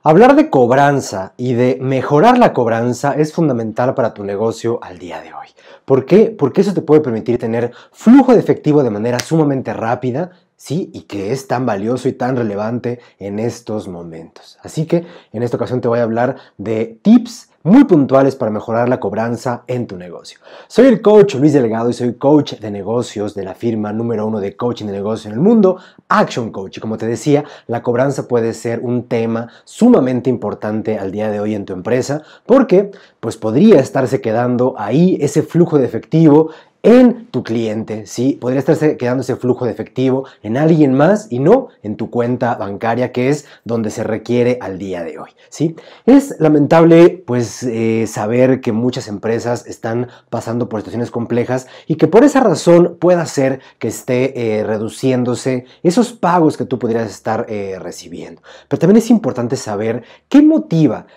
Hablar de cobranza y de mejorar la cobranza es fundamental para tu negocio al día de hoy. ¿Por qué? Porque eso te puede permitir tener flujo de efectivo de manera sumamente rápida, ¿sí? Y que es tan valioso y tan relevante en estos momentos. Así que en esta ocasión te voy a hablar de tips muy puntuales para mejorar la cobranza en tu negocio. Soy el coach Luis Delgado y soy coach de negocios de la firma número 1 de coaching de negocios en el mundo, Action Coach. Y como te decía, la cobranza puede ser un tema sumamente importante al día de hoy en tu empresa porque pues podría estarse quedando ahí ese flujo de efectivo en tu cliente, ¿sí? Podría estarse quedando ese flujo de efectivo en alguien más y no en tu cuenta bancaria, que es donde se requiere al día de hoy, ¿sí? Es lamentable, pues, saber que muchas empresas están pasando por situaciones complejas y que por esa razón pueda ser que esté reduciéndose esos pagos que tú podrías estar recibiendo. Pero también es importante saber qué motiva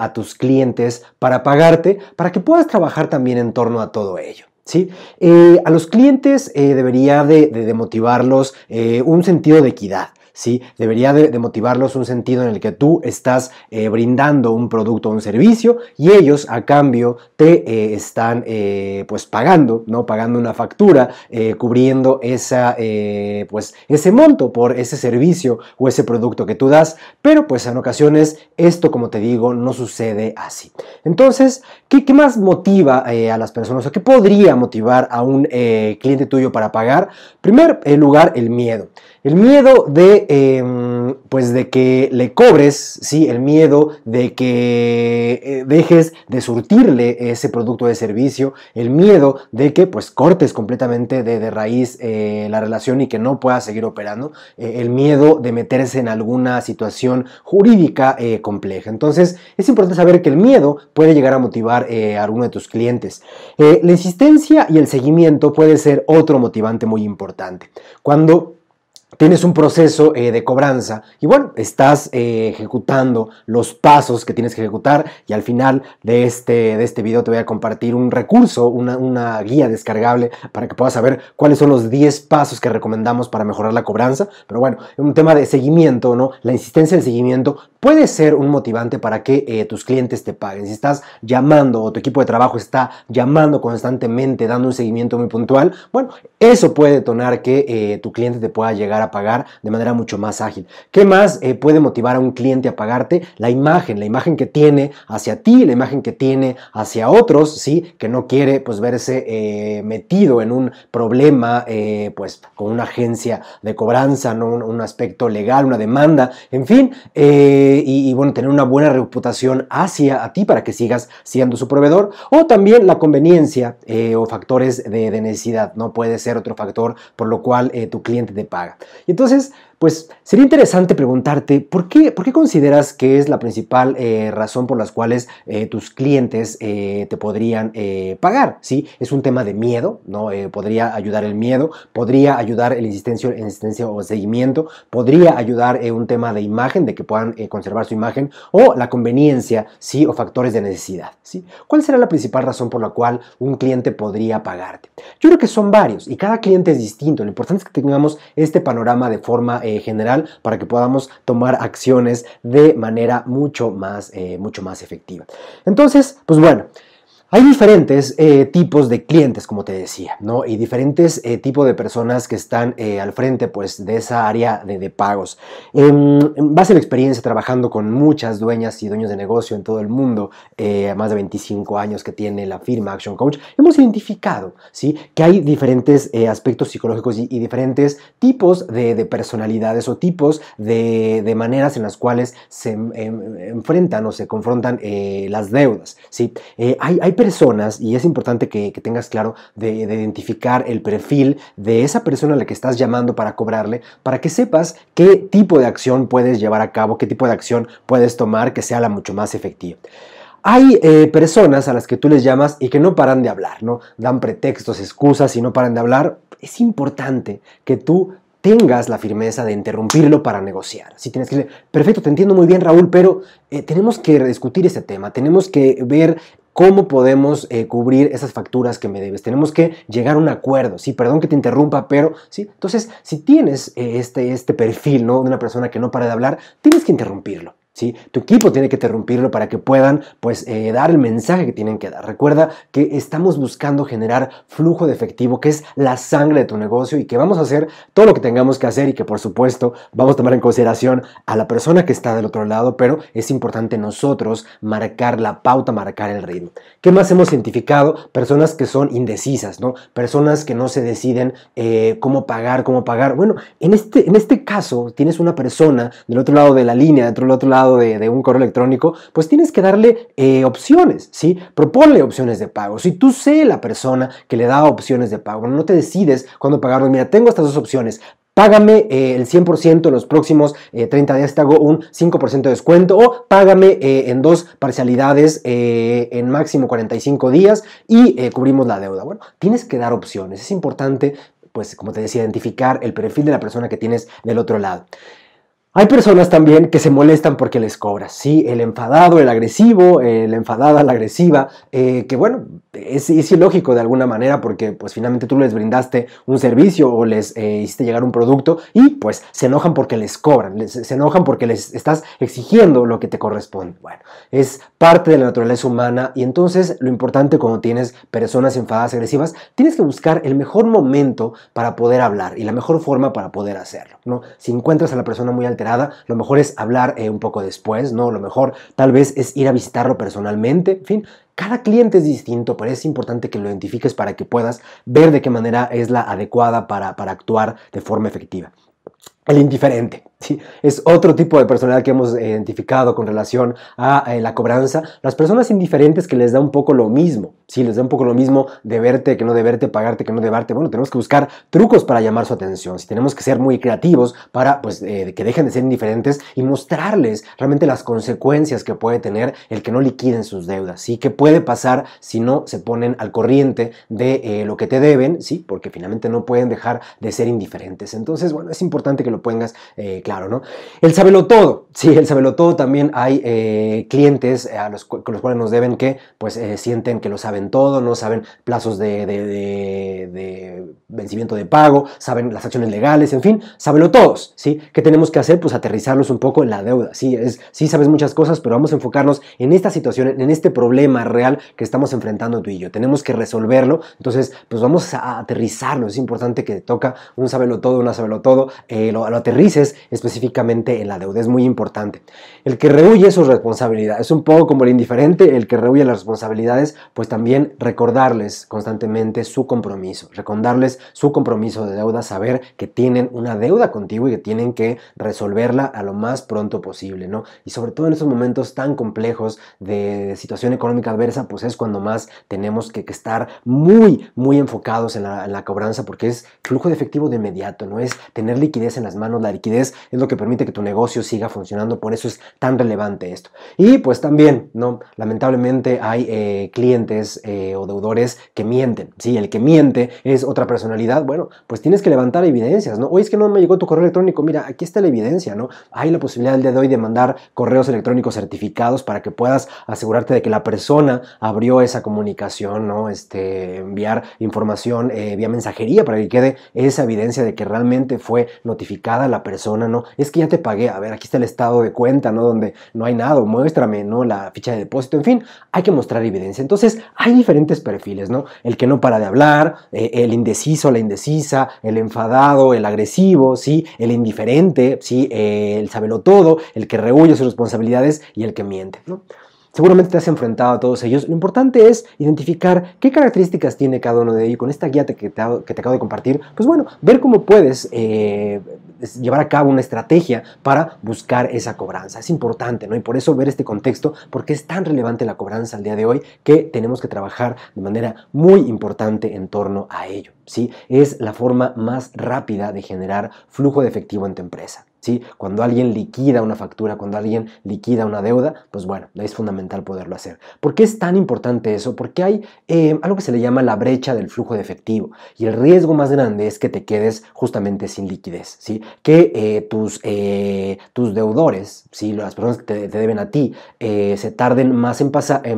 a tus clientes para pagarte, para que puedas trabajar también en torno a todo ello. ¿Sí? A los clientes debería de motivarlos un sentido de equidad. ¿Sí? Debería de motivarlos un sentido en el que tú estás brindando un producto o un servicio y ellos a cambio te están pues pagando, ¿no? Pagando una factura, cubriendo pues ese monto por ese servicio o ese producto que tú das, pero pues en ocasiones esto, como te digo, no sucede así. Entonces, ¿qué más motiva a las personas o qué podría motivar a un cliente tuyo para pagar? En primer lugar, el miedo. El miedo pues de que le cobres, ¿sí? El miedo de que dejes de surtirle ese producto de servicio, el miedo de que pues cortes completamente de raíz la relación y que no puedas seguir operando, el miedo de meterse en alguna situación jurídica compleja. Entonces es importante saber que el miedo puede llegar a motivar a alguno de tus clientes. La insistencia y el seguimiento puede ser otro motivante muy importante. Cuando tienes un proceso de cobranza y bueno, estás ejecutando los pasos que tienes que ejecutar y al final de este video te voy a compartir un recurso, una guía descargable para que puedas saber cuáles son los 10 pasos que recomendamos para mejorar la cobranza. Pero bueno, un tema de seguimiento, ¿no? La insistencia del seguimiento puede ser un motivante para que tus clientes te paguen. Si estás llamando o tu equipo de trabajo está llamando constantemente, dando un seguimiento muy puntual, bueno, eso puede detonar que tu cliente te pueda llegar a pagar de manera mucho más ágil. ¿Qué más puede motivar a un cliente a pagarte? La imagen que tiene hacia ti, la imagen que tiene hacia otros, ¿sí? Que no quiere pues verse metido en un problema pues con una agencia de cobranza, ¿no? Un aspecto legal, una demanda, en fin, y bueno, tener una buena reputación hacia a ti para que sigas siendo su proveedor, o también la conveniencia o factores de necesidad, ¿no? Puede ser otro factor por lo cual tu cliente te paga. Y entonces, pues sería interesante preguntarte ¿por qué consideras que es la principal razón por las cuales tus clientes te podrían pagar? ¿Sí? Es un tema de miedo, ¿no? Podría ayudar el miedo, podría ayudar el insistencia o seguimiento, podría ayudar un tema de imagen, de que puedan conservar su imagen, o la conveniencia, ¿sí? O factores de necesidad, ¿sí? ¿Cuál será la principal razón por la cual un cliente podría pagarte? Yo creo que son varios y cada cliente es distinto. Lo importante es que tengamos este panorama de forma general para que podamos tomar acciones de manera mucho más efectiva. Entonces, pues bueno, hay diferentes tipos de clientes, como te decía, ¿no? Y diferentes tipos de personas que están al frente, pues, de esa área de pagos. En base a la experiencia trabajando con muchas dueñas y dueños de negocio en todo el mundo, más de 25 años que tiene la firma Action Coach, hemos identificado, ¿sí? Que hay diferentes aspectos psicológicos y diferentes tipos de personalidades o tipos de maneras en las cuales se enfrentan o se confrontan las deudas, ¿sí? Hay personas, y es importante que tengas claro de identificar el perfil de esa persona a la que estás llamando para cobrarle, para que sepas qué tipo de acción puedes llevar a cabo, qué tipo de acción puedes tomar que sea la mucho más efectiva. Hay personas a las que tú les llamas y que no paran de hablar, ¿no? Dan pretextos, excusas y no paran de hablar. Es importante que tú tengas la firmeza de interrumpirlo para negociar. Si tienes que decirle, perfecto, te entiendo muy bien, Raúl, pero tenemos que discutir este tema, tenemos que ver cómo podemos cubrir esas facturas que me debes. Tenemos que llegar a un acuerdo. Sí, perdón que te interrumpa, pero sí. Entonces, si tienes este perfil, ¿no? De una persona que no para de hablar, tienes que interrumpirlo. ¿sí? Tu equipo tiene que interrumpirlo para que puedan pues, dar el mensaje que tienen que dar. Recuerda que estamos buscando generar flujo de efectivo, que es la sangre de tu negocio, y que vamos a hacer todo lo que tengamos que hacer y que por supuesto vamos a tomar en consideración a la persona que está del otro lado, pero es importante nosotros marcar la pauta, marcar el ritmo. ¿Qué más hemos identificado? Personas que son indecisas, ¿no? Personas que no se deciden cómo pagar. Bueno, en este caso tienes una persona del otro lado de la línea, del otro lado de un correo electrónico, pues tienes que darle opciones, ¿sí? Proponle opciones de pago. Si tú sé la persona que le da opciones de pago, no te decides cuándo pagarlo. Mira, tengo estas dos opciones. Págame el 100% en los próximos 30 días, te hago un 5% de descuento, o págame en dos parcialidades en máximo 45 días y cubrimos la deuda. Bueno, tienes que dar opciones. Es importante, pues como te decía, identificar el perfil de la persona que tienes del otro lado. Hay personas también que se molestan porque les cobras, ¿sí? El enfadado, el agresivo, la enfadada, la agresiva, que bueno, es ilógico de alguna manera porque pues finalmente tú les brindaste un servicio o les hiciste llegar un producto y pues se enojan porque les cobran, se enojan porque les estás exigiendo lo que te corresponde. Bueno, es parte de la naturaleza humana, y entonces lo importante cuando tienes personas enfadadas, agresivas, tienes que buscar el mejor momento para poder hablar y la mejor forma para poder hacerlo, ¿no? Si encuentras a la persona muy alterada, lo mejor es hablar un poco después, ¿no? Lo mejor tal vez es ir a visitarlo personalmente, en fin. Cada cliente es distinto, pero es importante que lo identifiques para que puedas ver de qué manera es la adecuada para actuar de forma efectiva. El indiferente, ¿sí? Es otro tipo de personalidad que hemos identificado con relación a la cobranza. Las personas indiferentes que les da un poco lo mismo, ¿sí? Les da un poco lo mismo de verte que no de verte, pagarte que no de verte. Bueno, tenemos que buscar trucos para llamar su atención. Si tenemos que ser muy creativos para pues, que dejen de ser indiferentes y mostrarles realmente las consecuencias que puede tener el que no liquiden sus deudas, ¿sí? ¿Qué puede pasar si no se ponen al corriente de lo que te deben? ¿Sí? Porque finalmente no pueden dejar de ser indiferentes. Entonces, bueno, es importante que lo pongas claro, ¿no? El sabelotodo, sí, el sabelotodo. También hay clientes con los cuales nos deben que pues sienten que lo saben todo, no saben plazos de vencimiento de pago, saben las acciones legales, en fin, sabelotodos, ¿sí? ¿Qué tenemos que hacer? Pues aterrizarlos un poco en la deuda, sí, sí sabes muchas cosas, pero vamos a enfocarnos en esta situación, en este problema real que estamos enfrentando tú y yo. Tenemos que resolverlo, entonces pues vamos a aterrizarlo. Es importante que te toca un sabelotodo, una sabelotodo, lo aterrices específicamente en la deuda. Es muy importante. El que rehuye sus responsabilidades, es un poco como el indiferente. El que rehuye las responsabilidades, pues también recordarles constantemente su compromiso, de deuda, saber que tienen una deuda contigo y que tienen que resolverla a lo más pronto posible, ¿no? Y sobre todo en estos momentos tan complejos de situación económica adversa, pues es cuando más tenemos que estar muy enfocados en la cobranza, porque es flujo de efectivo de inmediato, no es tener liquidez en las manos. La liquidez es lo que permite que tu negocio siga funcionando, por eso es tan relevante esto. Y pues también, ¿no? Lamentablemente hay clientes o deudores que mienten, ¿sí? El que miente es otra personalidad. Bueno, pues tienes que levantar evidencias, ¿no? Oye, es que no me llegó tu correo electrónico. Mira, aquí está la evidencia, ¿no? Hay la posibilidad el día de hoy de mandar correos electrónicos certificados para que puedas asegurarte de que la persona abrió esa comunicación, ¿no? Enviar información vía mensajería para que quede esa evidencia de que realmente fue notificada la persona, ¿no? Es que ya te pagué, a ver, aquí está el estado de cuenta, ¿no? Donde no hay nada, muéstrame, ¿no? La ficha de depósito, en fin, hay que mostrar evidencia. Entonces, hay diferentes perfiles, ¿no? El que no para de hablar, el indeciso, la indecisa, el enfadado, el agresivo, ¿sí? El indiferente, ¿sí? El sabelotodo, el que rehuye sus responsabilidades y el que miente, ¿no? Seguramente te has enfrentado a todos ellos. Lo importante es identificar qué características tiene cada uno de ellos. Con esta guía que te acabo de compartir, pues bueno, ver cómo puedes llevar a cabo una estrategia para buscar esa cobranza. Es importante, ¿no? Y por eso ver este contexto, porque es tan relevante la cobranza al día de hoy que tenemos que trabajar de manera muy importante en torno a ello, ¿sí? Es la forma más rápida de generar flujo de efectivo en tu empresa, ¿sí? Cuando alguien liquida una factura, cuando alguien liquida una deuda, pues bueno, es fundamental poderlo hacer. ¿Por qué es tan importante eso? Porque hay algo que se le llama la brecha del flujo de efectivo, y el riesgo más grande es que te quedes justamente sin liquidez, ¿sí? Que tus deudores, ¿sí? Las personas que te deben a ti, se tarden más en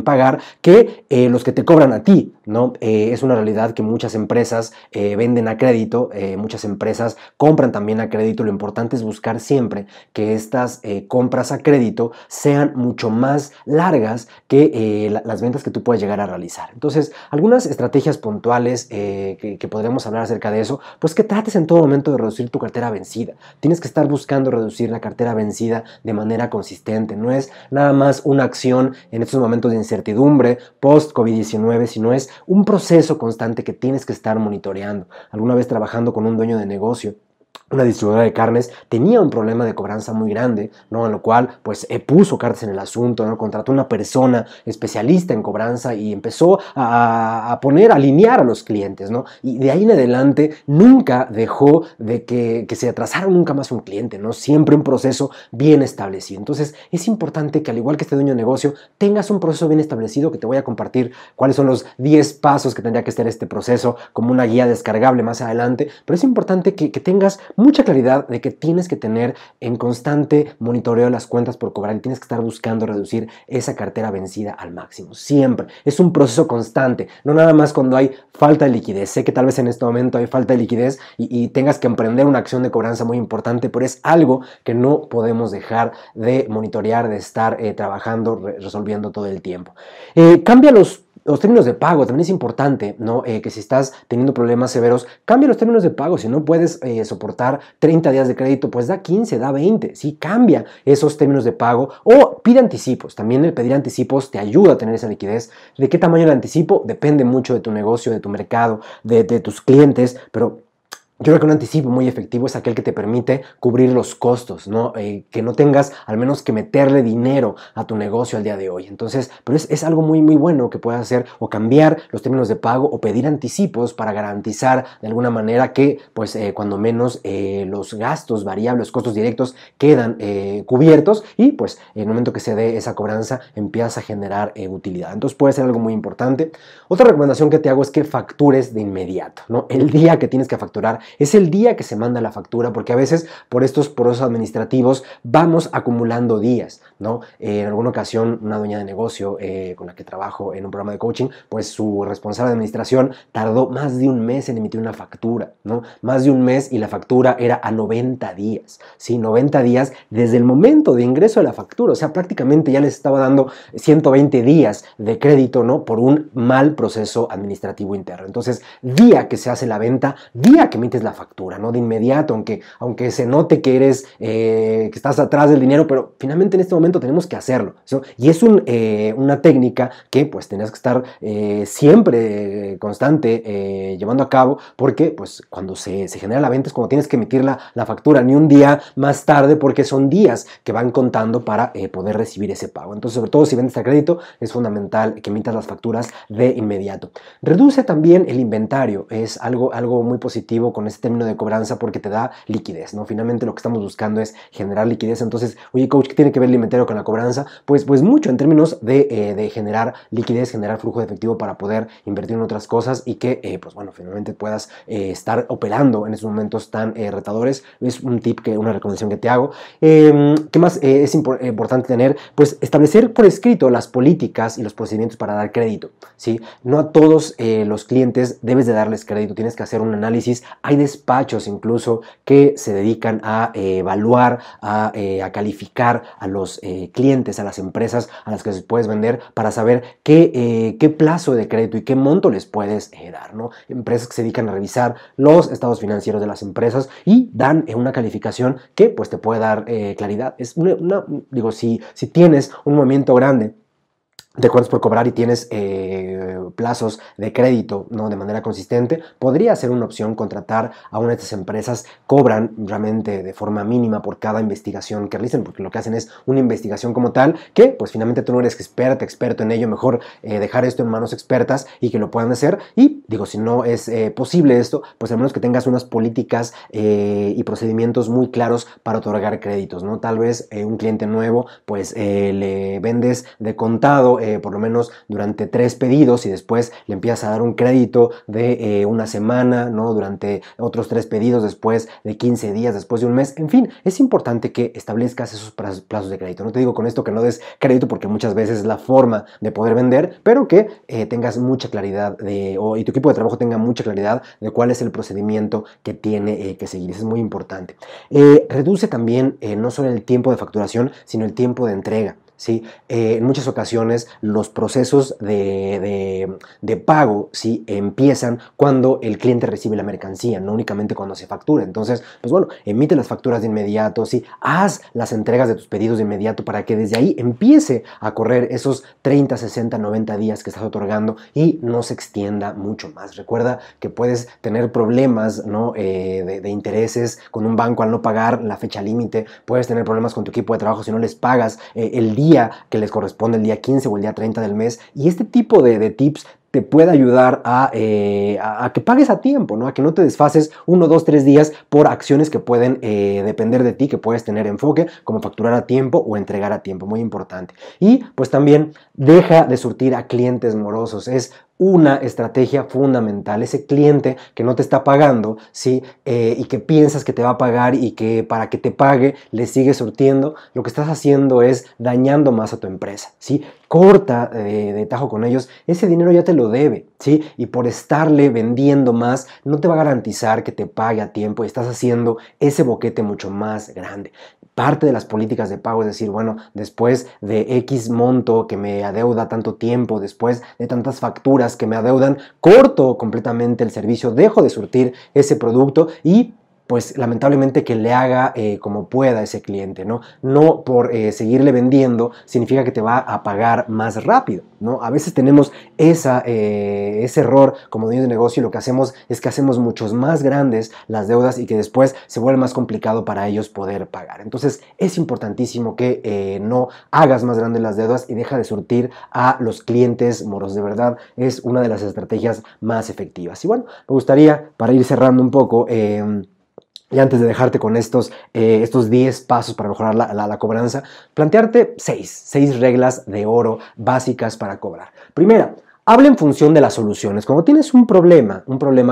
pagar que los que te cobran a ti, ¿no? Es una realidad que muchas empresas venden a crédito, muchas empresas compran también a crédito. Lo importante es buscar vigilar siempre que estas compras a crédito sean mucho más largas que las ventas que tú puedes llegar a realizar. Entonces, algunas estrategias puntuales que podremos hablar acerca de eso, pues que trates en todo momento de reducir tu cartera vencida. Tienes que estar buscando reducir la cartera vencida de manera consistente. No es nada más una acción en estos momentos de incertidumbre post-COVID-19, sino es un proceso constante que tienes que estar monitoreando. Alguna vez trabajando con un dueño de negocio, una distribuidora de carnes, tenía un problema de cobranza muy grande, ¿no? En lo cual pues puso cartas en el asunto, ¿no? Contrató una persona especialista en cobranza y empezó a alinear a los clientes, ¿no? Y de ahí en adelante nunca dejó de que se atrasara nunca más un cliente, ¿no? Siempre un proceso bien establecido. Entonces es importante que, al igual que este dueño de negocio, tengas un proceso bien establecido, que te voy a compartir cuáles son los 10 pasos que tendría que ser este proceso como una guía descargable más adelante, pero es importante que tengas mucha claridad de que tienes que tener en constante monitoreo las cuentas por cobrar y tienes que estar buscando reducir esa cartera vencida al máximo. Siempre. Es un proceso constante, no nada más cuando hay falta de liquidez. Sé que tal vez en este momento hay falta de liquidez y tengas que emprender una acción de cobranza muy importante, pero es algo que no podemos dejar de monitorear, de estar trabajando, resolviendo todo el tiempo. Cambia los términos de pago. También es importante, ¿no? Que si estás teniendo problemas severos, cambia los términos de pago. Si no puedes soportar 30 días de crédito, pues da 15, da 20. Sí, cambia esos términos de pago o pide anticipos. También el pedir anticipos te ayuda a tener esa liquidez. ¿De qué tamaño el anticipo? Depende mucho de tu negocio, de tu mercado, de tus clientes, pero yo creo que un anticipo muy efectivo es aquel que te permite cubrir los costos, ¿no? Que no tengas al menos que meterle dinero a tu negocio al día de hoy. Entonces, pero es algo muy, muy bueno que puedas hacer, o cambiar los términos de pago o pedir anticipos para garantizar de alguna manera que, pues, cuando menos los gastos variables, los costos directos quedan cubiertos y, pues, en el momento que se dé esa cobranza empiezas a generar utilidad. Entonces puede ser algo muy importante. Otra recomendación que te hago es que factures de inmediato, ¿no? El día que tienes que facturar es el día que se manda la factura, porque a veces por estos procesos administrativos vamos acumulando días, ¿no? En alguna ocasión una dueña de negocio con la que trabajo en un programa de coaching, pues su responsable de administración tardó más de un mes en emitir una factura, ¿no? Más de un mes, y la factura era a 90 días, ¿sí? 90 días desde el momento de ingreso de la factura, o sea, prácticamente ya les estaba dando 120 días de crédito, ¿no? Por un mal proceso administrativo interno. Entonces, día que se hace la venta, día que emites la factura, ¿no? De inmediato, aunque se note que eres, que estás atrás del dinero, pero finalmente en este momento tenemos que hacerlo, ¿sí? Y es una técnica que pues tenías que estar siempre constante llevando a cabo, porque pues cuando se genera la venta es cuando tienes que emitir la factura, ni un día más tarde, porque son días que van contando para poder recibir ese pago. Entonces, sobre todo si vendes a crédito, es fundamental que emitas las facturas de inmediato. Reduce también el inventario, es algo muy positivo con este término de cobranza, porque te da liquidez, ¿no? Finalmente lo que estamos buscando es generar liquidez. Entonces, oye, coach, ¿qué tiene que ver el inventario con la cobranza? Pues mucho, en términos de generar liquidez, generar flujo de efectivo para poder invertir en otras cosas y que, pues bueno, finalmente puedas estar operando en esos momentos tan retadores. Es un tip, una recomendación que te hago. ¿Qué más es importante tener? Pues establecer por escrito las políticas y los procedimientos para dar crédito, ¿sí? No a todos los clientes debes de darles crédito, tienes que hacer un análisis. Hay despachos incluso que se dedican a evaluar, a calificar a los clientes, a las empresas a las que les puedes vender, para saber qué plazo de crédito y qué monto les puedes dar, ¿no? Empresas que se dedican a revisar los estados financieros de las empresas y dan una calificación que pues te puede dar claridad. Es digo, si tienes un movimiento grande de acuerdos por cobrar y tienes plazos de crédito, ¿no? De manera consistente, podría ser una opción contratar a una de estas empresas. Cobran realmente de forma mínima por cada investigación que realicen, porque lo que hacen es una investigación como tal, que pues finalmente tú no eres experto en ello. Mejor dejar esto en manos expertas y que lo puedan hacer. Y digo, si no es posible esto, pues al menos que tengas unas políticas y procedimientos muy claros para otorgar créditos, ¿no? Tal vez un cliente nuevo, pues le vendes de contado por lo menos durante 3 pedidos y después le empiezas a dar un crédito de una semana, ¿no? Durante otros 3 pedidos, después de 15 días, después de un mes. En fin, es importante que establezcas esos plazos de crédito. No te digo con esto que no des crédito porque muchas veces es la forma de poder vender, pero que tengas mucha claridad y tu equipo de trabajo tenga mucha claridad de cuál es el procedimiento que tiene que seguir. Eso es muy importante. Reduce también no solo el tiempo de facturación, sino el tiempo de entrega. ¿Sí? En muchas ocasiones los procesos de pago, ¿sí? Empiezan cuando el cliente recibe la mercancía, no únicamente cuando se factura. Entonces, pues bueno, emite las facturas de inmediato, ¿sí? Haz las entregas de tus pedidos de inmediato para que desde ahí empiece a correr esos 30, 60, 90 días que estás otorgando y no se extienda mucho más. Recuerda que puedes tener problemas, ¿no? de intereses con un banco al no pagar la fecha límite, puedes tener problemas con tu equipo de trabajo si no les pagas el día que les corresponde, el día 15 o el día 30 del mes, y este tipo de tips te puede ayudar a que pagues a tiempo, ¿no? A que no te desfases 1, 2, 3 días por acciones que pueden depender de ti, que puedes tener enfoque, como facturar a tiempo o entregar a tiempo, muy importante. Y pues también deja de surtir a clientes morosos, es una estrategia fundamental. Ese cliente que no te está pagando, ¿sí? Y que piensas que te va a pagar y que para que te pague le sigues surtiendo, lo que estás haciendo es dañando más a tu empresa, ¿sí? Corta de tajo con ellos, ese dinero ya te lo debe, ¿sí? Y por estarle vendiendo más, no te va a garantizar que te pague a tiempo y estás haciendo ese boquete mucho más grande. Parte de las políticas de pago es decir, bueno, después de X monto que me adeuda tanto tiempo, después de tantas facturas que me adeudan, corto completamente el servicio, dejo de surtir ese producto y pues lamentablemente que le haga como pueda ese cliente, ¿no? No por seguirle vendiendo significa que te va a pagar más rápido, ¿no? A veces tenemos ese error como dueños de negocio y lo que hacemos es que hacemos muchos más grandes las deudas y que después se vuelve más complicado para ellos poder pagar. Entonces es importantísimo que no hagas más grandes las deudas y deja de surtir a los clientes moros. De verdad es una de las estrategias más efectivas. Y bueno, me gustaría, para ir cerrando un poco, y antes de dejarte con estos 10 pasos para mejorar la cobranza, plantearte 6 reglas de oro básicas para cobrar. Primera, habla en función de las soluciones. Cuando tienes un problema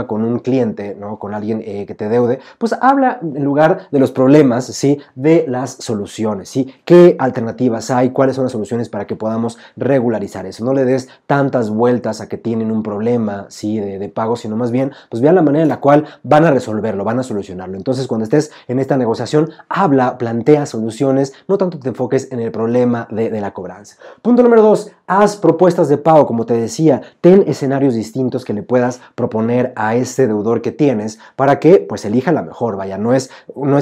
con un cliente, ¿no? Con alguien que te deude, pues habla en lugar de los problemas, ¿sí? De las soluciones, ¿sí? ¿Qué alternativas hay? ¿Cuáles son las soluciones para que podamos regularizar eso? No le des tantas vueltas a que tienen un problema, ¿sí? de pago, sino más bien, pues vean la manera en la cual van a resolverlo, van a solucionarlo. Entonces, cuando estés en esta negociación, habla, plantea soluciones, no tanto te enfoques en el problema de la cobranza. Punto número 2, haz propuestas de pago, como te decía. Ten escenarios distintos que le puedas proponer a ese deudor que tienes para que pues elija la mejor. Vaya, no es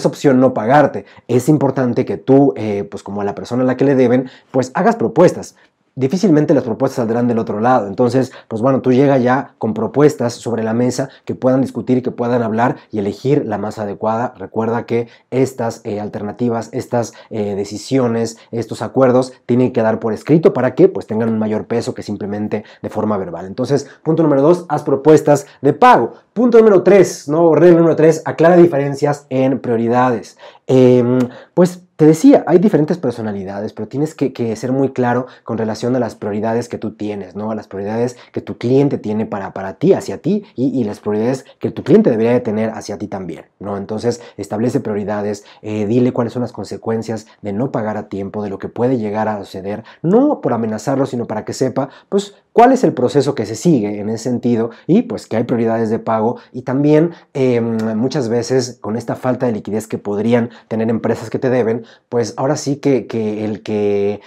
opción no pagarte. Es importante que tú, pues como a la persona a la que le deben, pues hagas propuestas. Difícilmente las propuestas saldrán del otro lado. Entonces, pues bueno, tú llega ya con propuestas sobre la mesa que puedan discutir y que puedan hablar y elegir la más adecuada. Recuerda que estas alternativas, estas decisiones, estos acuerdos tienen que dar por escrito para que pues tengan un mayor peso que simplemente de forma verbal. Entonces, punto número 2, haz propuestas de pago. Punto número 3, ¿no? Regla número 3, aclara diferencias en prioridades. Pues te decía, hay diferentes personalidades, pero tienes que ser muy claro con relación a las prioridades que tú tienes, ¿no? A las prioridades que tu cliente tiene para ti, hacia ti, y las prioridades que tu cliente debería de tener hacia ti también, ¿no? Entonces, establece prioridades, dile cuáles son las consecuencias de no pagar a tiempo, de lo que puede llegar a suceder, no por amenazarlo, sino para que sepa, pues, cuál es el proceso que se sigue en ese sentido y, pues, que hay prioridades de pago y también muchas veces con esta falta de liquidez que podrían tener empresas que te deben, pues ahora sí que el que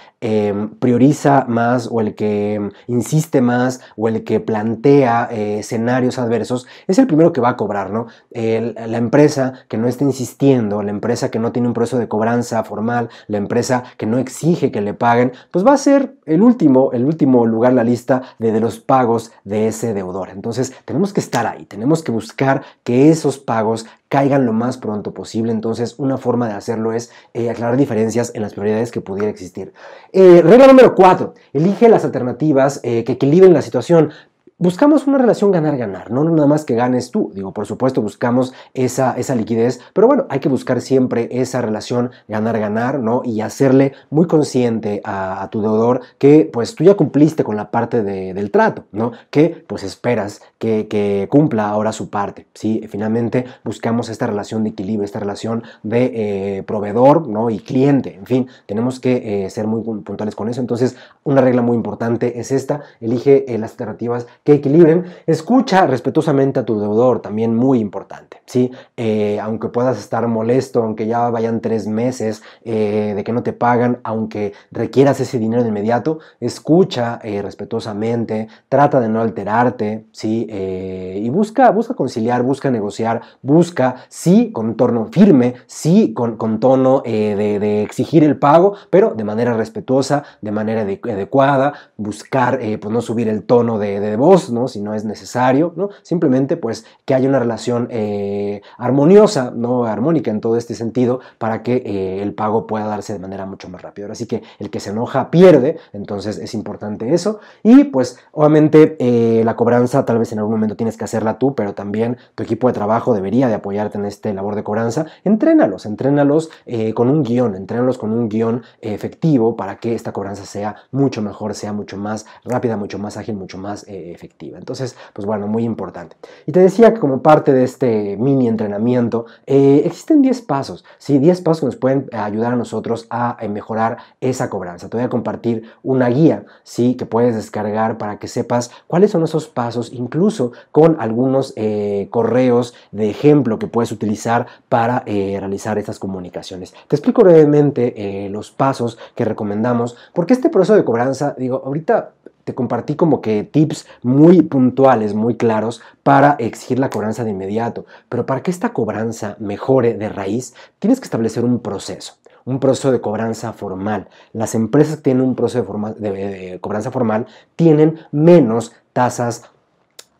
prioriza más o el que insiste más o el que plantea escenarios adversos es el primero que va a cobrar, ¿no? La empresa que no está insistiendo, la empresa que no tiene un proceso de cobranza formal, la empresa que no exige que le paguen, pues va a ser el último lugar en la lista de los pagos de ese deudor. Entonces tenemos que estar ahí, tenemos que buscar que esos pagos caigan lo más pronto posible. Entonces una forma de hacerlo es aclarar diferencias en las prioridades que pudiera existir. Regla número 4, elige las alternativas que equilibren la situación. buscamos una relación ganar-ganar, no nada más que ganes tú. Digo, por supuesto, buscamos esa liquidez, pero bueno, hay que buscar siempre esa relación ganar-ganar, ¿no? Y hacerle muy consciente a tu deudor que pues tú ya cumpliste con la parte del trato, ¿no? Que pues esperas que cumpla ahora su parte, ¿sí? Finalmente buscamos esta relación de equilibrio, esta relación de proveedor, ¿no? Y cliente, en fin, tenemos que ser muy puntuales con eso. Entonces, una regla muy importante es esta: elige las alternativas que equilibren. Escucha respetuosamente a tu deudor, también muy importante, ¿sí? Aunque puedas estar molesto, aunque ya vayan 3 meses de que no te pagan, aunque requieras ese dinero de inmediato, escucha respetuosamente, trata de no alterarte, ¿sí? Y busca conciliar, busca negociar, busca, sí, con tono firme, sí, con tono de exigir el pago, pero de manera respetuosa, de manera adecuada, buscar pues no subir el tono de voz, ¿no? Si no es necesario, ¿no? Simplemente pues que haya una relación armoniosa, no armónica en todo este sentido, para que el pago pueda darse de manera mucho más rápida. Así que el que se enoja pierde, entonces es importante eso. Y pues obviamente la cobranza tal vez en algún momento tienes que hacerla tú, pero también tu equipo de trabajo debería de apoyarte en este labor de cobranza. Entrénalos con un guión efectivo para que esta cobranza sea mucho mejor, sea mucho más rápida, mucho más ágil, mucho más efectiva. Entonces, pues bueno, muy importante. Y te decía que como parte de este mini entrenamiento, existen 10 pasos, ¿sí? 10 pasos que nos pueden ayudar a nosotros a mejorar esa cobranza. Te voy a compartir una guía, ¿sí? Que puedes descargar para que sepas cuáles son esos pasos, incluso con algunos correos de ejemplo que puedes utilizar para realizar estas comunicaciones. Te explico brevemente los pasos que recomendamos, porque este proceso de cobranza, digo, ahorita te compartí como que tips muy puntuales, muy claros para exigir la cobranza de inmediato, pero para que esta cobranza mejore de raíz, tienes que establecer un proceso de cobranza formal. Las empresas que tienen un proceso de cobranza formal tienen menos tasas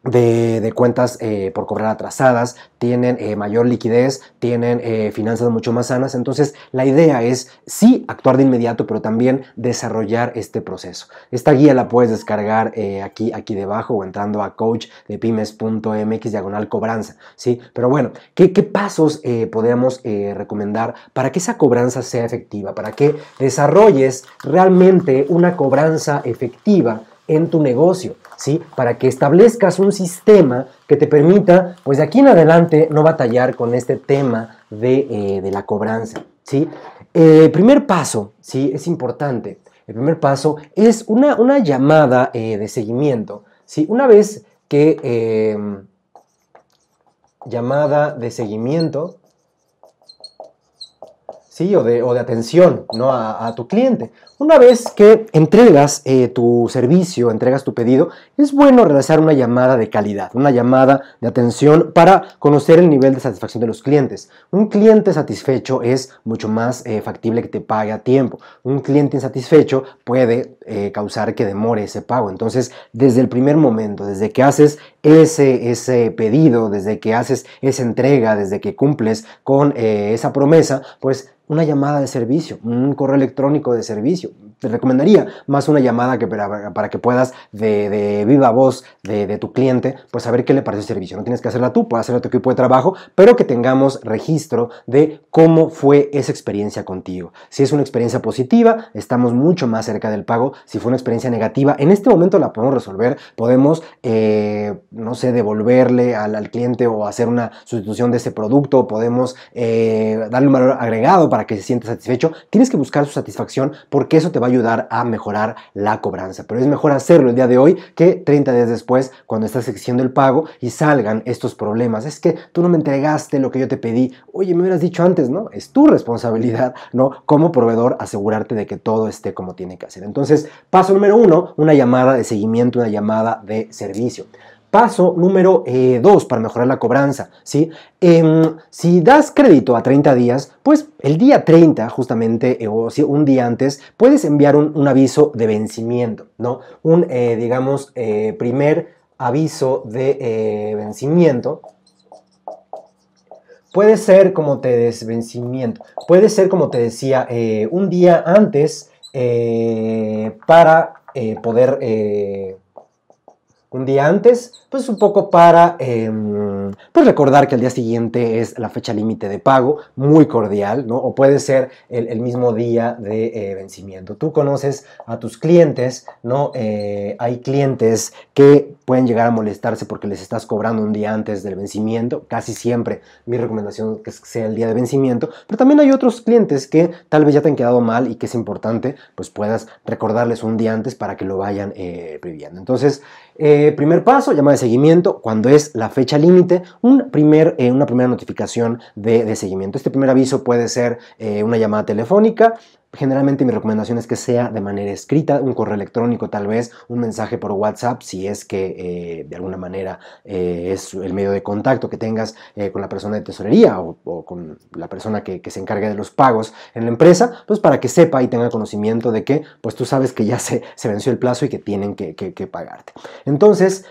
de cuentas por cobrar atrasadas, tienen mayor liquidez, tienen finanzas mucho más sanas. Entonces la idea es sí actuar de inmediato, pero también desarrollar este proceso. Esta guía la puedes descargar aquí debajo o entrando a coachdepymes.mx/cobranza, ¿sí? Pero bueno, ¿qué pasos podemos recomendar para que esa cobranza sea efectiva? Para que desarrolles realmente una cobranza efectiva en tu negocio, ¿sí? Para que establezcas un sistema que te permita, pues de aquí en adelante, no batallar con este tema de la cobranza, ¿sí? Primer paso, ¿sí? Es importante. El primer paso es una llamada de seguimiento, ¿sí? Una vez que llamada de seguimiento, ¿sí? O de atención, ¿no? a tu cliente. Una vez que entregas tu servicio, entregas tu pedido, es bueno realizar una llamada de calidad, una llamada de atención para conocer el nivel de satisfacción de los clientes. Un cliente satisfecho es mucho más factible que te pague a tiempo. Un cliente insatisfecho puede causar que demore ese pago. Entonces, desde el primer momento, desde que haces ese pedido, desde que haces esa entrega, desde que cumples con esa promesa, pues una llamada de servicio, un correo electrónico de servicio. Te recomendaría más una llamada que para que puedas de viva voz de tu cliente, pues saber qué le parece el servicio. No tienes que hacerla tú, puedes hacerla tu equipo de trabajo, pero que tengamos registro de cómo fue esa experiencia contigo. Si es una experiencia positiva, estamos mucho más cerca del pago. Si fue una experiencia negativa, en este momento la podemos resolver, podemos, no sé, devolverle al cliente o hacer una sustitución de ese producto, podemos darle un valor agregado para que se sienta satisfecho. Tienes que buscar su satisfacción porque eso te va a ayudar a mejorar la cobranza. Pero es mejor hacerlo el día de hoy que 30 días después, cuando estás exigiendo el pago y salgan estos problemas. Es que tú no me entregaste lo que yo te pedí. Oye, me hubieras dicho antes, ¿no? Es tu responsabilidad, ¿no? Como proveedor, asegurarte de que todo esté como tiene que hacer. Entonces, paso número 1, una llamada de seguimiento, una llamada de servicio. Paso número 2 para mejorar la cobranza, ¿sí? Si das crédito a 30 días, pues el día 30 justamente, o si un día antes, puedes enviar un aviso de vencimiento, ¿no? Digamos, primer aviso de vencimiento. Puede ser como te desvencimiento, puede ser como te decía, un día antes para poder... un día antes, pues un poco para pues recordar que el día siguiente es la fecha límite de pago, muy cordial, ¿no? O puede ser el mismo día de vencimiento. Tú conoces a tus clientes, ¿no? Hay clientes que pueden llegar a molestarse porque les estás cobrando un día antes del vencimiento. Casi siempre mi recomendación es que sea el día de vencimiento, pero también hay otros clientes que tal vez ya te han quedado mal y que es importante pues puedas recordarles un día antes para que lo vayan previendo. Entonces, primer paso, llamada de seguimiento, cuando es la fecha límite, una primera notificación de seguimiento. Este primer aviso puede ser una llamada telefónica. Generalmente mi recomendación es que sea de manera escrita, un correo electrónico tal vez, un mensaje por WhatsApp, si es que de alguna manera es el medio de contacto que tengas con la persona de tesorería o con la persona que se encargue de los pagos en la empresa, pues para que sepa y tenga conocimiento de que pues tú sabes que ya se venció el plazo y que tienen que pagarte. Entonces,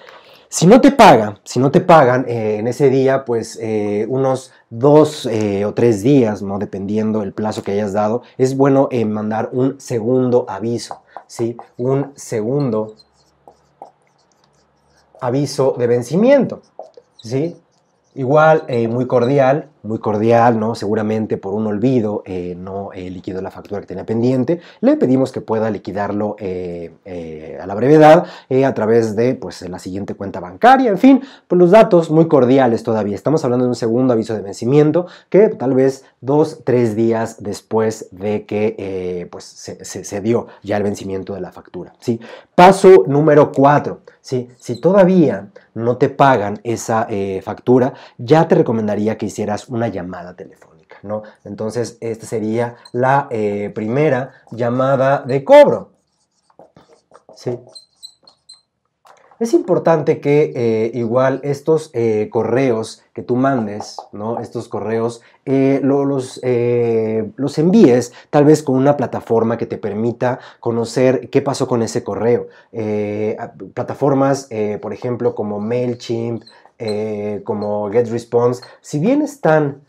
si no te pagan en ese día, pues unos 2 o 3 días, ¿no? Dependiendo el plazo que hayas dado, es bueno mandar un segundo aviso, ¿sí? Un segundo aviso de vencimiento, ¿sí? Igual, muy cordial, ¿no? Seguramente por un olvido no liquidó la factura que tenía pendiente. Le pedimos que pueda liquidarlo a la brevedad a través de pues, la siguiente cuenta bancaria. En fin, pues los datos muy cordiales todavía. Estamos hablando de un segundo aviso de vencimiento que tal vez 2, 3 días después de que pues, se dio ya el vencimiento de la factura, ¿sí? Paso número 4. ¿Sí? Si todavía no te pagan esa factura, ya te recomendaría que hicieras una llamada telefónica, ¿no? Entonces, esta sería la primera llamada de cobro, ¿sí? Es importante que igual estos correos que tú mandes, ¿no? Estos correos los envíes tal vez con una plataforma que te permita conocer qué pasó con ese correo. Plataformas, por ejemplo, como MailChimp, como GetResponse, si bien están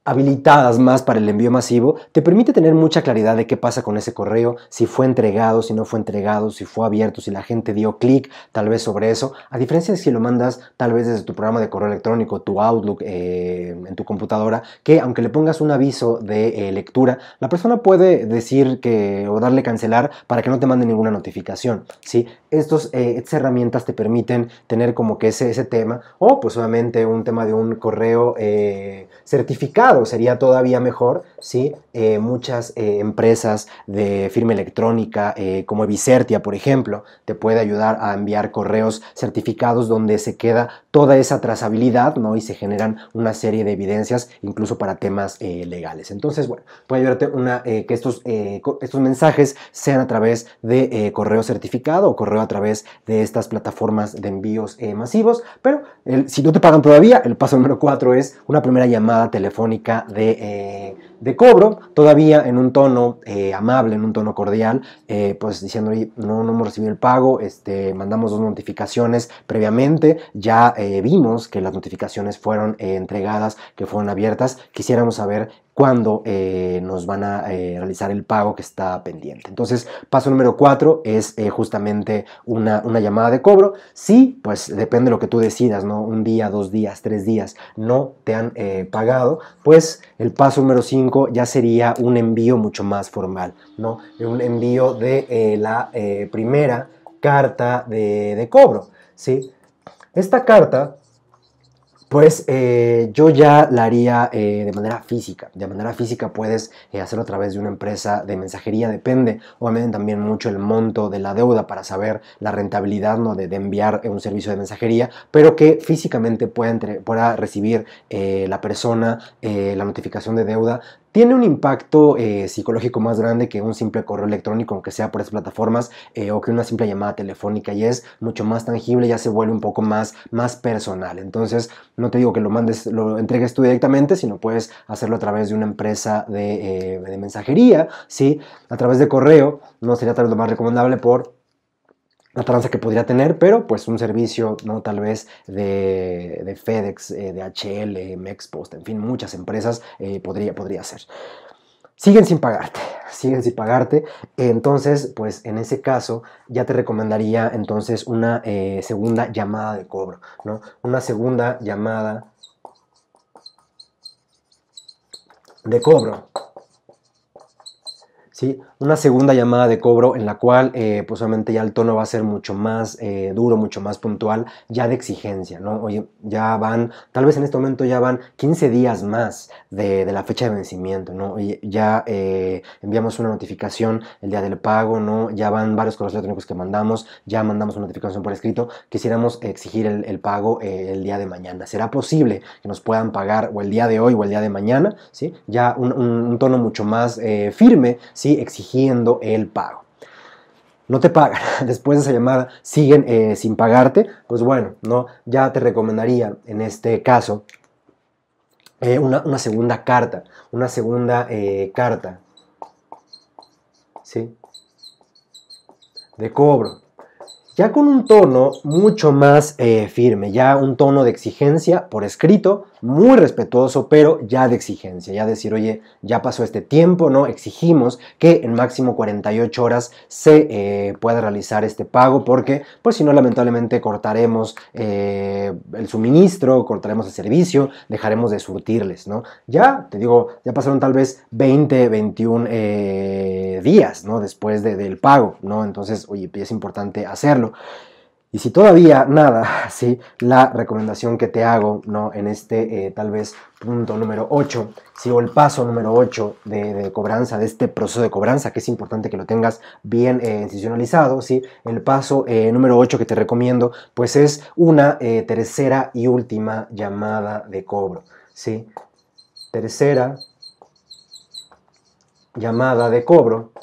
habilitadas más para el envío masivo, te permite tener mucha claridad de qué pasa con ese correo, si fue entregado, si no fue entregado, si fue abierto, si la gente dio clic tal vez sobre eso, a diferencia de si lo mandas tal vez desde tu programa de correo electrónico, tu Outlook en tu computadora, que aunque le pongas un aviso de lectura, la persona puede decir o darle cancelar para que no te mande ninguna notificación, ¿sí? Estas herramientas te permiten tener como que ese tema, o pues obviamente un tema de un correo certificado sería todavía mejor, ¿sí? Muchas empresas de firma electrónica como Evicertia, por ejemplo, te puede ayudar a enviar correos certificados donde se queda toda esa trazabilidad, ¿no? Y se generan una serie de evidencias incluso para temas legales. Entonces, bueno, puede ayudarte que estos mensajes sean a través de correo certificado o correo a través de estas plataformas de envíos masivos, pero si no te pagan todavía, el paso número 4 es una primera llamada telefónica de cobro, todavía en un tono amable, en un tono cordial, pues diciendo, no hemos recibido el pago, mandamos 2 notificaciones previamente, ya vimos que las notificaciones fueron entregadas, que fueron abiertas, quisiéramos saber cuándo nos van a realizar el pago que está pendiente. Entonces, paso número 4 es justamente una llamada de cobro. Sí, pues depende de lo que tú decidas, ¿no? Un día, 2 días, 3 días no te han pagado, pues el paso número 5 ya sería un envío mucho más formal, ¿no? Un envío de la primera carta de cobro, ¿sí? Esta carta pues yo ya la haría de manera física. De manera física puedes hacerlo a través de una empresa de mensajería. Depende, obviamente, también mucho el monto de la deuda para saber la rentabilidad, ¿no? de enviar un servicio de mensajería, pero que físicamente pueda recibir la persona la notificación de deuda. Tiene un impacto psicológico más grande que un simple correo electrónico, aunque sea por esas plataformas, o que una simple llamada telefónica, y es mucho más tangible, ya se vuelve un poco más personal. Entonces, no te digo que lo entregues tú directamente, sino puedes hacerlo a través de una empresa de mensajería, ¿sí? A través de correo, no sería tal vez lo más recomendable por la tardanza que podría tener, pero pues un servicio, ¿no? Tal vez de FedEx, DHL, Mexpost, en fin, muchas empresas podría ser. siguen sin pagarte, siguen sin pagarte. Entonces, pues en ese caso ya te recomendaría entonces una segunda llamada de cobro, ¿no? Una segunda llamada de cobro. ¿Sí? Una segunda llamada de cobro en la cual pues obviamente ya el tono va a ser mucho más duro, mucho más puntual, ya de exigencia, ¿no? Oye, ya van, tal vez en este momento ya van 15 días más de la fecha de vencimiento, ¿no? Oye, ya enviamos una notificación el día del pago, ¿no? Ya van varios correos electrónicos que mandamos, ya mandamos una notificación por escrito, quisiéramos exigir el pago el día de mañana. ¿Será posible que nos puedan pagar o el día de hoy o el día de mañana? ¿Sí? Ya un tono mucho más firme, ¿sí? Exigiendo el pago. No te pagan, después de esa llamada siguen sin pagarte, pues bueno, ¿no? Ya te recomendaría en este caso una segunda carta, ¿sí? De cobro. Ya con un tono mucho más firme, ya un tono de exigencia por escrito, muy respetuoso, pero ya de exigencia, ya decir, oye, ya pasó este tiempo, ¿no? Exigimos que en máximo 48 horas se pueda realizar este pago, porque pues si no, lamentablemente cortaremos el suministro, cortaremos el servicio, dejaremos de surtirles, ¿no? Ya, te digo, ya pasaron tal vez 20, 21 días, ¿no? Después del pago, ¿no? Entonces, oye, es importante hacerlo. Y si todavía nada, ¿sí? La recomendación que te hago, ¿no? En este tal vez punto número 8, ¿sí? O el paso número 8 de cobranza, de este proceso de cobranza, que es importante que lo tengas bien institucionalizado, ¿sí? El paso número 8 que te recomiendo, pues es una tercera y última llamada de cobro, ¿sí? Tercera llamada de cobro,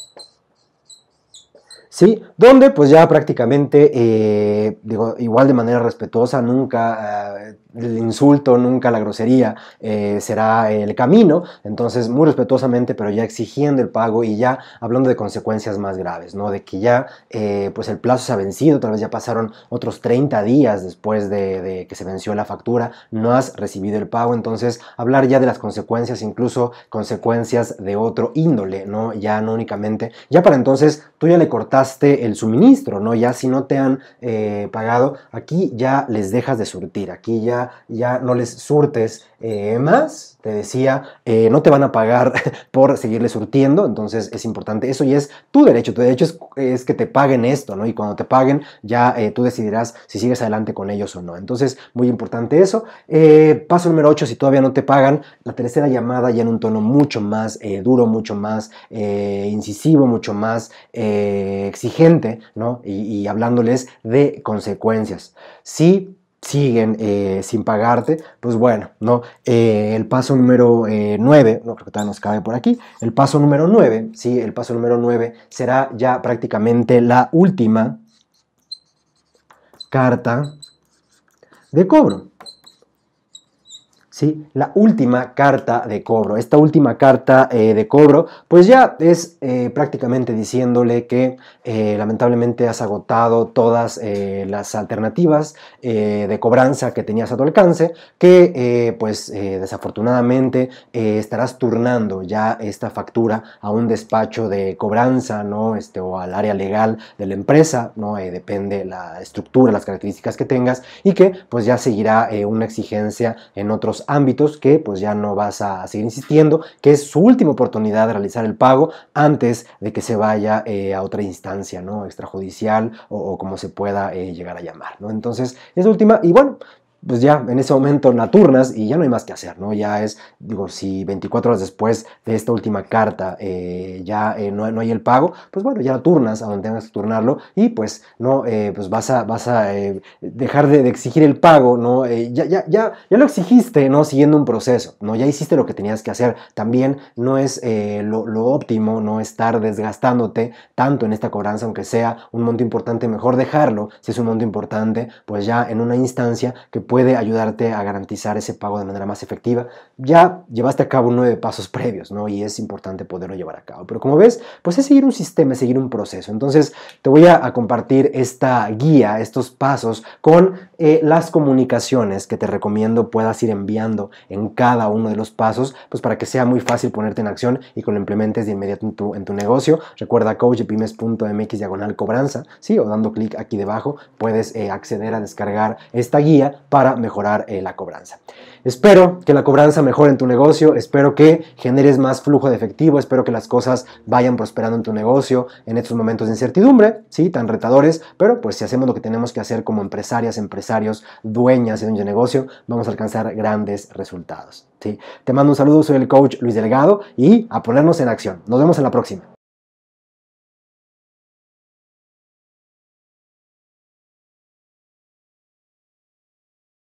¿sí? Donde pues ya prácticamente, digo, igual de manera respetuosa, nunca el insulto, nunca la grosería será el camino, entonces muy respetuosamente, pero ya exigiendo el pago y ya hablando de consecuencias más graves, ¿no? De que ya pues el plazo se ha vencido, tal vez ya pasaron otros 30 días después de que se venció la factura, no has recibido el pago, entonces hablar ya de las consecuencias, incluso consecuencias de otro índole, ¿no? Ya no únicamente, ya para entonces tú ya le cortaste el suministro, ¿no? Ya si no te han pagado, aquí ya les dejas de surtir, aquí ya no les surtes más, te decía, no te van a pagar por seguirle surtiendo, entonces es importante, eso ya es tu derecho es que te paguen esto, ¿no? Y cuando te paguen ya tú decidirás si sigues adelante con ellos o no, entonces muy importante eso. Paso número 8, si todavía no te pagan, la tercera llamada ya en un tono mucho más duro, mucho más incisivo, mucho más exigente, ¿no? Y hablándoles de consecuencias. Si siguen sin pagarte, pues bueno, ¿no? El paso número 9, no creo que todavía nos cabe por aquí, el paso número 9, ¿sí? El paso número 9 será ya prácticamente la última carta de cobro. ¿Sí? La última carta de cobro. Esta última carta de cobro, pues ya es prácticamente diciéndole que lamentablemente has agotado todas las alternativas de cobranza que tenías a tu alcance, que pues desafortunadamente estarás turnando ya esta factura a un despacho de cobranza, ¿no? O al área legal de la empresa, ¿no? Depende la estructura, las características que tengas, y que pues ya seguirá una exigencia en otros ámbitos que pues ya no vas a seguir insistiendo, que es su última oportunidad de realizar el pago antes de que se vaya a otra instancia, ¿no? Extrajudicial o como se pueda llegar a llamar, ¿no? Entonces es última y bueno, pues ya en ese momento la turnas y ya no hay más que hacer, ¿no? Ya es, digo, si 24 horas después de esta última carta no hay el pago, pues bueno, ya la turnas a donde tengas que turnarlo y pues no, pues vas a dejar de exigir el pago, ¿no? Ya lo exigiste, ¿no? Siguiendo un proceso, ¿no? Ya hiciste lo que tenías que hacer. También no es lo óptimo, no estar desgastándote tanto en esta cobranza, aunque sea un monto importante, mejor dejarlo, si es un monto importante, pues ya en una instancia que puede ayudarte a garantizar ese pago de manera más efectiva. Ya llevaste a cabo 9 pasos previos, ¿no? Y es importante poderlo llevar a cabo. Pero como ves, pues es seguir un sistema, es seguir un proceso. Entonces te voy a compartir esta guía, estos pasos con las comunicaciones que te recomiendo puedas ir enviando en cada uno de los pasos, pues para que sea muy fácil ponerte en acción y que lo implementes de inmediato en tu negocio. Recuerda coachepymes.mx/cobranza, ¿sí? O dando clic aquí debajo puedes acceder a descargar esta guía para mejorar la cobranza. Espero que la cobranza mejore en tu negocio, espero que generes más flujo de efectivo, espero que las cosas vayan prosperando en tu negocio en estos momentos de incertidumbre, ¿sí? Tan retadores, pero pues si hacemos lo que tenemos que hacer como empresarias, empresarios, dueñas de un negocio, vamos a alcanzar grandes resultados, ¿sí? Te mando un saludo, soy el coach Luis Delgado y a ponernos en acción. Nos vemos en la próxima.